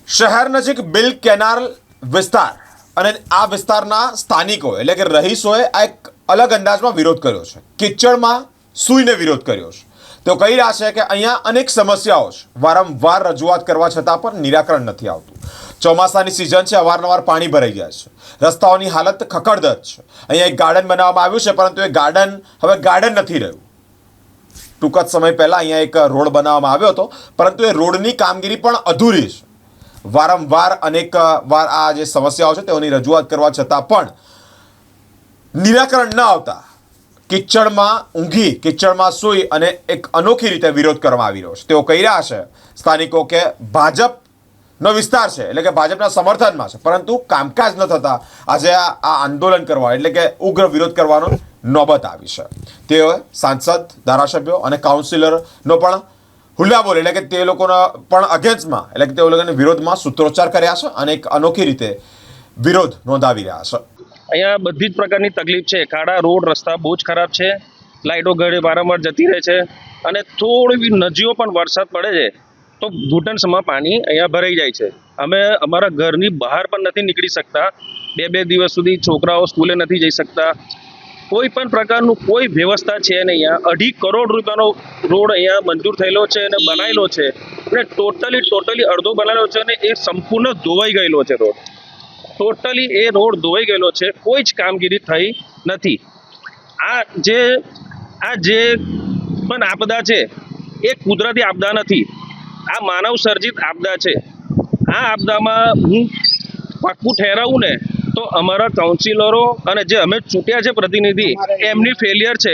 શહેર નજીક bill canal વિસ્તાર અને આ વિસ્તારના સ્થાનિકો એટલે કે રહીશોએ આ એક અલગ અંદાજમાં વિરોધ કર્યો છે. કિચડમાં સૂઈને વિરોધ કર્યો છે. તેઓ કહી રહ્યા છે કે અહીંયા અનેક સમસ્યાઓ છે, વારંવાર રજૂઆત કરવા છતાં પણ નિરાકરણ નથી આવતું. ચોમાસાની સિઝન છે, અવારનવાર પાણી ભરાઈ ગયા છે, રસ્તાઓની હાલત ખખડધજ છે. અહીંયા એક ગાર્ડન બનાવવામાં આવ્યું છે, પરંતુ એ ગાર્ડન હવે ગાર્ડન નથી રહ્યું. ટૂંક જ સમય પહેલા અહીંયા એક રોડ બનાવવામાં આવ્યો હતો, પરંતુ એ રોડની કામગીરી પણ અધૂરી છે. વારંવાર અનેક વાર આ જે સમસ્યાઓ છે તેઓની રજૂઆત કરવા છતાં પણ નિરાકરણ ન આવતા કિચડમાં ઊંઘી, કિચડમાં સૂઈ અને એક અનોખી રીતે વિરોધ કરવામાં આવી રહ્યો છે. તેઓ કહી રહ્યા છે સ્થાનિકો કે ભાજપનો વિસ્તાર છે એટલે કે ભાજપના સમર્થનમાં છે, પરંતુ કામકાજ ન થતા આજે આ આંદોલન કરવા એટલે કે ઉગ્ર વિરોધ કરવાનો નોબત આવી છે. તેઓએ સાંસદ, ધારાસભ્યો અને કાઉન્સિલરનો પણ હુલ્લા બોલ એટલે કે તે લોકોના પણ અગેન્સ્ટમાં એટલે કે તે લોકોના વિરોધમાં સૂત્રોચ્ચાર કર્યા છે અને એક અનોખી રીતે વિરોધ નોંધાવી રહ્યા છે. અહીંયા બધી જ પ્રકારની તકલીફ છે. ખાડા રોડ રસ્તા બહુ જ ખરાબ છે, લાઇટો ઘરે વારંવાર જતી રહે છે અને થોડી નજીઓ પણ વરસાદ પડે છે તો ઘૂંટણસમાં પાણી અહીંયા ભરાઈ જાય છે. અમે અમારા ઘરની બહાર પણ નથી નીકળી શકતા. બે દિવસ સુધી છોકરાઓ સ્કૂલે નથી જઈ શકતા. કોઈ પણ પ્રકારનું કોઈ વ્યવસ્થા છે નહીં. અહીંયા 2.5 કરોડ રૂપિયાનો રોડ અહીંયા મંજૂર થયેલો છે અને બનાવેલો છે અને ટોટલી અડધો બનાવેલો છે અને એ સંપૂર્ણ ધોવાઈ ગયેલો છે રોડ. ટોટલી એ રોડ ધોવાઈ ગયેલો છે, કોઈ જ કામગીરી થઈ નથી. આ જે પણ આપદા છે એ કુદરતી આપદા નથી, આ માનવ સર્જિત આપદા છે. આ આપદામાં હું પાક્કું ઠેરાવું ને તો અમારા કાઉન્સિલરો અને જે અમે ચૂંટ્યા છે પ્રતિનિધિ એમની ફેલિયર છે,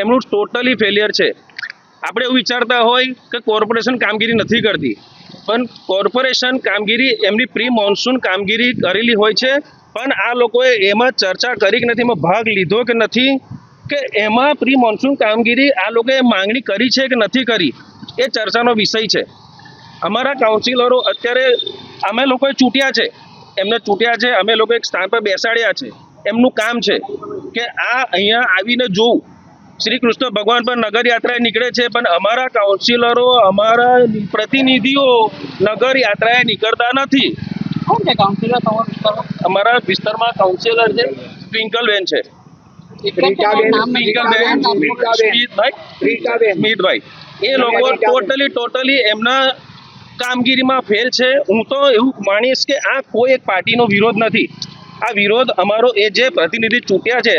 એમનું ટોટલી ફેલિયર છે. આપણે એવું વિચારતા હોય કે કોર્પોરેશન કામગીરી નથી કરતી, પણ કોર્પોરેશન કામગીરી એમની પ્રી મોન્સૂન કામગીરી કરેલી હોય છે, પણ આ લોકોએ એમાં ચર્ચા કરી કે નથી, એમાં ભાગ લીધો કે નથી, કે એમાં પ્રી મોન્સૂન કામગીરી આ લોકોએ માંગણી કરી છે કે નથી કરી, એ ચર્ચાનો વિષય છે. અમારા કાઉન્સિલરો અત્યારે અમે લોકોએ ચૂંટ્યા છે, એમને ચૂંટ્યા છે, અમે લોકો એક સ્થાન પર બેસાડ્યા છે. એમનું કામ છે કે આ અહીંયા આવીને જોવું. શ્રી કૃષ્ણ ભગવાન પર નગર યાત્રાએ નીકળે છે, પણ અમારા કાઉન્સિલરો, અમારા પ્રતિનિધિઓ નગર યાત્રાએ નીકળતા નથી. અમારા વિસ્તારમાં કાઉન્સિલર છે ટ્વિંકલબેન છે, સ્મિતભાઈ. એ લોકો ટોટલી એમના કામગીરીમાં ફેલ છે. હું તો એવું માનીશ કે આ કોઈ એક પાર્ટીનો વિરોધ નથી. આ વિરોધ અમારો એ જે પ્રતિનિધિ ચૂંટ્યા છે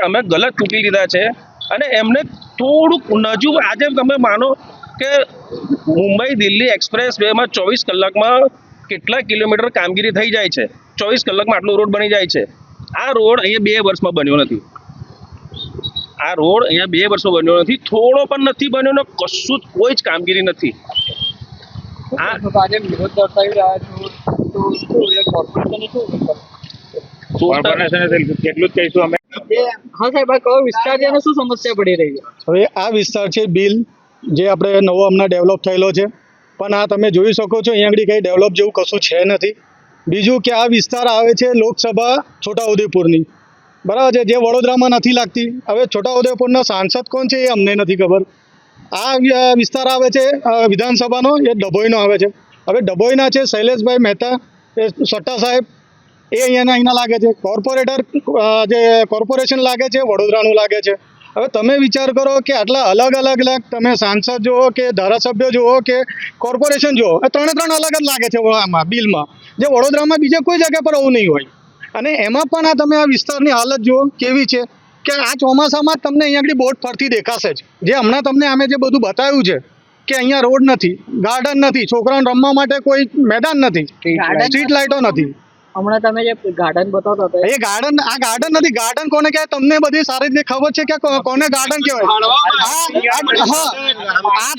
અમે ગલત ચૂંટી લીધા છે અને એમને થોડુંક નજું. આજે તમે માનો કે મુંબઈ દિલ્હી એક્સપ્રેસ વેમાં 24 કલાકમાં કેટલા કિલોમીટર કામગીરી થઈ જાય છે. 24 કલાકમાં આટલો રોડ બની જાય છે. આ રોડ અહીંયા 2 વર્ષમાં બન્યો નથી. આ રોડ અહીંયા 2 વર્ષમાં બન્યો નથી, થોડો પણ નથી બન્યો ને કશું જ કોઈ જ કામગીરી નથી. હવે આ વિસ્તાર છે બિલ, જે આપણે નવો હમણાં ડેવલપ થયેલો છે, પણ આ તમે જોઈ શકો છો અહીંયા આગળ કંઈ ડેવલપ જેવું કશું છે નથી. બીજું કે આ વિસ્તાર આવે છે લોકસભા છોટાઉદેપુરની, બરાબર છે, જે વડોદરામાં નથી લાગતી. હવે છોટાઉદેપુરના સાંસદ કોણ છે એ અમને નથી ખબર. આ વિસ્તાર આવે છે વિધાનસભાનો, એ ડભોઈનો આવે છે. હવે ડભોઈના છે શૈલેષભાઈ મહેતા, એ સટ્ટા સાહેબ, એ અહીંના લાગે છે. જે કોર્પોરેશન લાગે છે વડોદરાનું લાગે છે. હવે તમે વિચાર કરો કે આટલા અલગ અલગ તમે સાંસદ જુઓ કે ધારાસભ્યો જુઓ કે કોર્પોરેશન જુઓ, 3 અલગ જ લાગે છે આમાં બિલમાં, જે વડોદરામાં બીજે કોઈ જગ્યા પર આવું નહીં હોય. અને એમાં પણ આ તમે આ વિસ્તારની હાલત જુઓ કેવી છે કે આ ચોમાસામાં તમને અહીંયા આગળ બોટ ફરતી દેખાશે જ. જે હમણાં તમને અમે જે બધું બતાવ્યું છે કે અહીંયા રોડ નથી, ગાર્ડન નથી, છોકરાઓને રમવા માટે કોઈ મેદાન નથી, સ્ટ્રીટ લાઇટો નથી. હમણાં તમે જે ગાર્ડન બતાવતા હતા એ ગાર્ડન, આ ગાર્ડન નથી. ગાર્ડન કોને કહેવાય તમને બધી સારી રીતે ખબર છે કે કોને ગાર્ડન કહેવાય. આ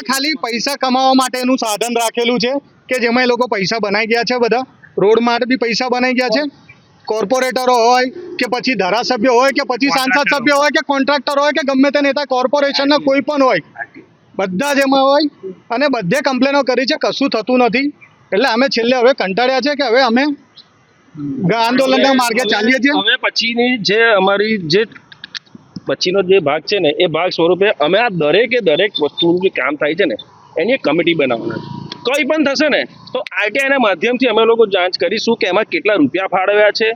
ખાલી પૈસા કમાવા માટેનું સાધન રાખેલું છે કે જેમાં એ લોકો પૈસા બનાવી ગયા છે. બધા રોડ માટે બી પૈસા બનાવી ગયા છે. કોર્પોરેટરો હોય કે પછી ધારાસભ્યો હોય કે પછી સાંસદ સભ્ય હોય કે કોન્ટ્રાક્ટર હોય કે ગમે તે નેતા કોર્પોરેશનના કોઈ પણ હોય, બધા જ એમાં હોય અને બધે કમ્પ્લેનો કરી છે, કશું થતું નથી. એટલે અમે છેલ્લે હવે કંટાળ્યા છે કે હવે અમે આંદોલનના માર્ગે ચાલીએ છીએ. હવે પછીની જે અમારી જે પછીનો જે ભાગ છે ને, એ ભાગ સ્વરૂપે અમે આ દરેક વસ્તુનું જે કામ થાય છે ને એની એક કમિટી બનાવવાના છે. કંઈ પણ થશે ને તો આરટીઆઈના માધ્યમથી અમે લોકો જાંચ કરીશું કે એમાં કેટલા રૂપિયા ફાળવ્યા છે,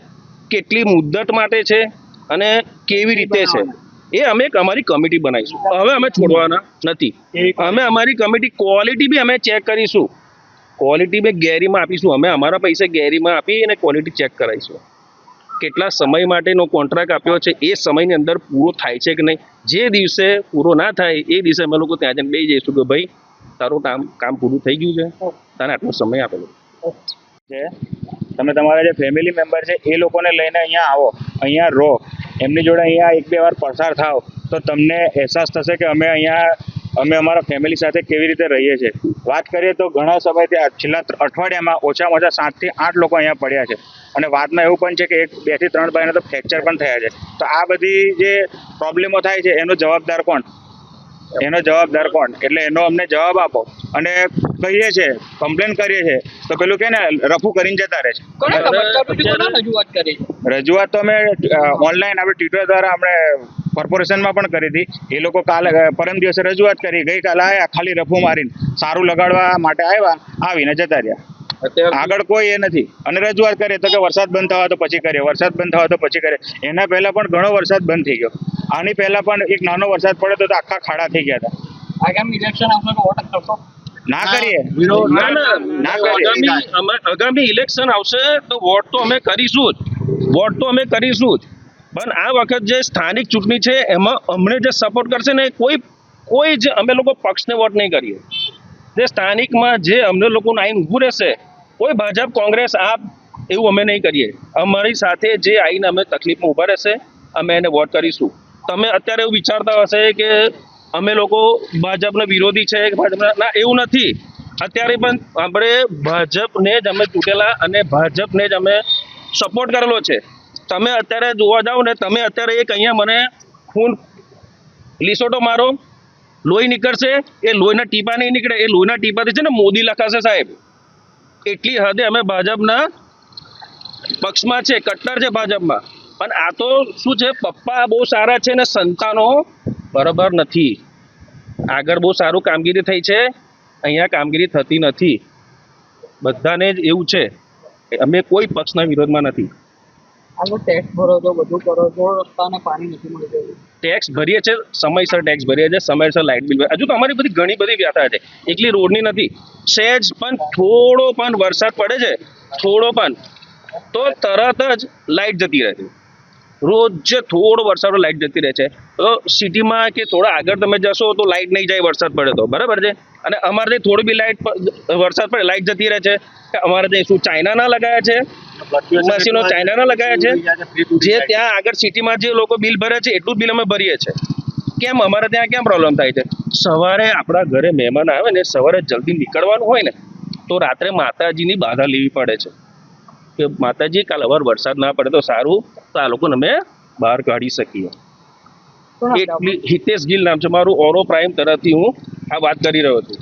કેટલી મુદ્દત માટે છે અને કેવી રીતે છે. એ અમે એક અમારી કમિટી બનાવીશું. હવે અમે છોડવાના નથી. અમે અમારી કમિટી ક્વોલિટી બી અમે ચેક કરીશું. ક્વોલિટી બી ગેરીમાં આપીશું. અમે અમારા પૈસે ગેરીમાં આપી અને ક્વોલિટી ચેક કરાવીશું. કેટલા સમય માટેનો કોન્ટ્રાક્ટ આપ્યો છે એ સમયની અંદર પૂરો થાય છે કે નહીં. જે દિવસે પૂરો ના થાય એ દિવસે અમે લોકો ત્યાં જઈને બેસી જઈશું કે ભાઈ તારું કામ પૂરું થઈ ગયું છે, તને આટલો સમય આપેલો છે. તમે તમારા જે ફેમિલી મેમ્બર છે એ લોકોને લઈને અહીંયા આવો, અહીંયા રહો, એમની જોડે અહીંયા એક બે વાર પસાર થાવ તો તમને અહેસાસ થશે કે અમે અમારા ફેમિલી સાથે કેવી રીતે રહીએ છીએ. વાત કરીએ તો ઘણા સમયથી છેલ્લા અઠવાડિયામાં ઓછામાં ઓછા 7 થી 8 લોકો અહીંયા પડ્યા છે અને વાતમાં એવું પણ છે કે 2 થી 3 ભાઈને તો ફ્રેક્ચર પણ થયા છે. તો આ બધી જે પ્રોબ્લેમો થાય છે એનો જવાબદાર કોણ? એટલે એનો અમને જવાબ આપો. અને કહીએ છે, કમ્પ્લેન કરીએ છે તો પેલું કે ને રફુ કરીને જતા રહે છે. રજૂઆત તો અમે ઓનલાઈન આપણે ટ્વિટર દ્વારા આપણે કોર્પોરેશનમાં પણ કરી હતી. એ લોકો કાલે પરમ દિવસે રજૂઆત કરી, ગઈકાલે આવ્યા ખાલી રફુ મારીને સારું લગાડવા માટે આવીને જતા રહ્યા. આગળ કોઈ એ નથી. અને રજૂઆત કરીએ તો કે વરસાદ બંધ થવા તો પછી કરીએ. એના પહેલા પણ ઘણો વરસાદ બંધ થઈ ગયો. આની પહેલા પણ એક નાનો વરસાદ પડ્યો તો આખા ખાડા થઈ ગયા હતા. આગામી ઇલેક્શન આવશે તો વોટ કરશો? ના કરીએ. આગામી ઇલેક્શન આવશે તો વોટ તો અમે કરીશું જ. પણ આ વખત જે સ્થાનિક ચૂંટણી છે એમાં અમને જે સપોર્ટ કરશે ને કોઈ જ અમે લોકો પક્ષને વોટ નહીં કરીએ. જે સ્થાનિકમાં જે અમને લોકોનું આઈને ઊભું રહેશે, કોઈ ભાજપ કોંગ્રેસ આપ એવું અમે નહીં કરીએ. અમારી સાથે જે આઈને અમે તકલીફમાં ઊભા રહેશે અમે એને વોટ કરીશું. તમે અત્યારે એવું વિચારતા હશે કે અમે લોકો ભાજપના વિરોધી છે, ના એવું નથી. અત્યારે પણ આપણે ભાજપને જ અમે ચૂંટેલા અને ભાજપને જ અમે સપોર્ટ કરેલો છે. તમે અત્યારે જોવા જાઓ ને, તમે અત્યારે એક અહીંયા મને ખૂન લીસોટો મારો, લોહી નીકળશે, એ લોહીના ટીપા નહીં નીકળે. એ લોહીના ટીપાથી છે ને મોદી લખાશે સાહેબ. એટલી હદે અમે ભાજપના પક્ષમાં છે, કટ્ટર છે ભાજપમાં. પણ આ તો શું છે, પપ્પા બહુ સારા છે ને સંતાનો બરાબર નથી. આગળ બહુ સારું કામગીરી થઈ છે, અહીંયા કામગીરી થતી નથી. બધાને જ એવું છે. અમે કોઈ પક્ષના વિરોધમાં નથી. આગળ ટેક્સ ભરો છો, બધું કરો છો, રસ્તાને પાણી નથી મળતું. ટેક્સ ભરીએ છીએ, સમયસર ટેક્સ ભરીએ છીએ, સમયસર લાઇટ બિલ. હજુ તો અમારી બધી ઘણી બધી વ્યથા છે, એકલી રોડની નથી. સહેજ પણ થોડો પણ વરસાદ પડે છે, તો તરત જ લાઇટ જતી રહે છે. રોજ થોડો વરસાદ લાઇટ જતી રહે છે. તો સિટીમાં કે થોડા આગળ તમે જશો તો લાઇટ નહીં જાય વરસાદ પડે તો, બરાબર છે. અને અમારે ત્યાં થોડી બી વરસાદ પડે લાઇટ જતી રહે છે. અમારે ત્યાં શું ચાઇનાના લગાયા છે, મશીનો ચાઇનાના લગાયા છે. જે ત્યાં આગળ સિટીમાં જે લોકો બિલ ભરે છે એટલું જ બિલ અમે ભરીએ છીએ. કેમ અમારે ત્યાં કેમ પ્રોબ્લેમ થાય છે? સવારે આપણા ઘરે મહેમાન આવે ને, સવારે જલ્દી નીકળવાનું હોય ને તો રાત્રે માતાજીની બાધા લેવી પડે છે કે માતાજી કાલ અવાર વરસાદ ના પડે તો સારું, તો આ લોકોને અમે બહાર કાઢી શકીએ. એટલી હિતેશ ગિલ નામ છે મારું, ઓરો પ્રાઇમ તરફથી હું આ વાત કરી રહ્યો છું.